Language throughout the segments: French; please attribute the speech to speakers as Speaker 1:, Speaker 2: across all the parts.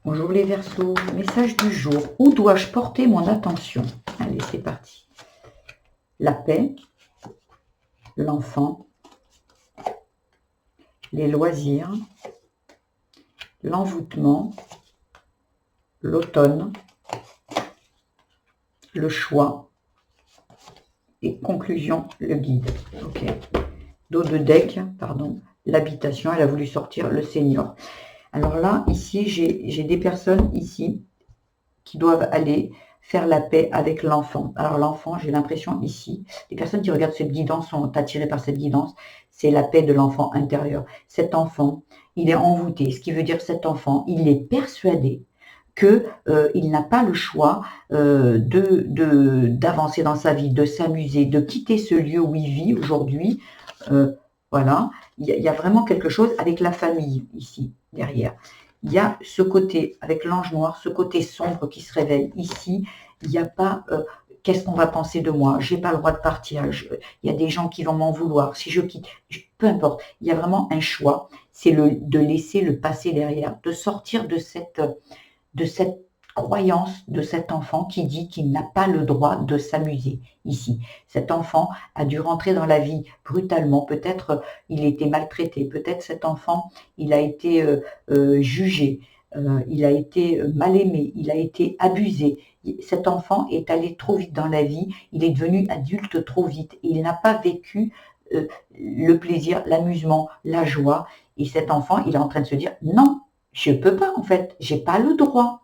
Speaker 1: Bonjour les Verseaux, message du jour. Où dois-je porter mon attention? Allez, c'est parti. La paix, l'enfant, les loisirs, l'envoûtement, l'automne, le choix et conclusion, le guide. Ok. Dos de deck, pardon, l'habitation, elle a voulu sortir le senior. Alors là, ici, j'ai des personnes ici qui doivent aller faire la paix avec l'enfant. Alors l'enfant, j'ai l'impression ici, les personnes qui regardent cette guidance sont attirées par cette guidance, c'est la paix de l'enfant intérieur. Cet enfant, il est envoûté, ce qui veut dire cet enfant, il est persuadé que il n'a pas le choix d'avancer dans sa vie, de s'amuser, de quitter ce lieu où il vit aujourd'hui. Voilà, il y a vraiment quelque chose avec la famille ici, derrière. Il y a ce côté, avec l'ange noir, ce côté sombre qui se révèle. Ici, il n'y a pas qu'est-ce qu'on va penser de moi, j'ai pas le droit de partir, il y a des gens qui vont m'en vouloir, si je quitte, peu importe. Il y a vraiment un choix, c'est de laisser le passé derrière, de sortir de cette croyance de cet enfant qui dit qu'il n'a pas le droit de s'amuser ici. Cet enfant a dû rentrer dans la vie brutalement, peut-être il était maltraité, peut-être cet enfant il a été jugé, il a été mal aimé, il a été abusé. Cet enfant est allé trop vite dans la vie, il est devenu adulte trop vite, il n'a pas vécu le plaisir, l'amusement, la joie, et cet enfant il est en train de se dire non, je ne peux pas en fait, j'ai pas le droit.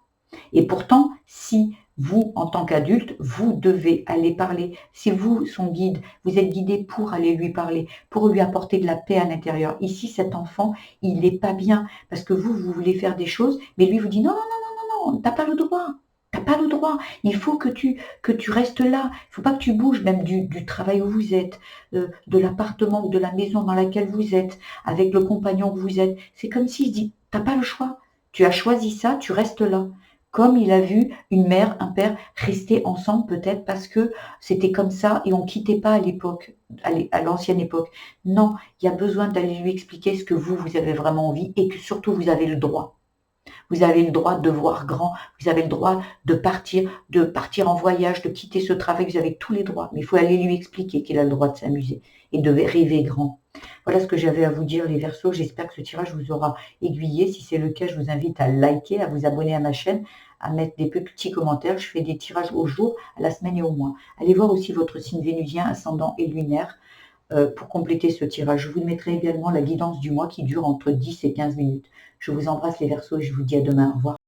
Speaker 1: Et pourtant, si vous, en tant qu'adulte, vous devez aller parler, si vous, son guide, vous êtes guidé pour aller lui parler, pour lui apporter de la paix à l'intérieur. Ici, cet enfant, il n'est pas bien parce que vous voulez faire des choses, mais lui vous dit non, non, non, non, non, t'as pas le droit. T'as pas le droit. Il faut que tu restes là. Il ne faut pas que tu bouges, même du travail où vous êtes, de l'appartement ou de la maison dans laquelle vous êtes, avec le compagnon que vous êtes. C'est comme s'il se dit, t'as pas le choix. Tu as choisi ça, tu restes là. Comme il a vu une mère, un père rester ensemble peut-être parce que c'était comme ça et on ne quittait pas à l'époque, à l'ancienne époque. Non, il y a besoin d'aller lui expliquer ce que vous avez vraiment envie et que surtout vous avez le droit. Vous avez le droit de voir grand, vous avez le droit de partir en voyage, de quitter ce travail, vous avez tous les droits. Mais il faut aller lui expliquer qu'il a le droit de s'amuser et de rêver grand. Voilà ce que j'avais à vous dire les Verseaux. J'espère que ce tirage vous aura aiguillé. Si c'est le cas, je vous invite à liker, à vous abonner à ma chaîne, à mettre des petits commentaires. Je fais des tirages au jour, à la semaine et au mois. Allez voir aussi votre signe vénusien, ascendant et lunaire pour compléter ce tirage. Je vous mettrai également la guidance du mois qui dure entre 10 et 15 minutes. Je vous embrasse les Verseaux et je vous dis à demain. Au revoir.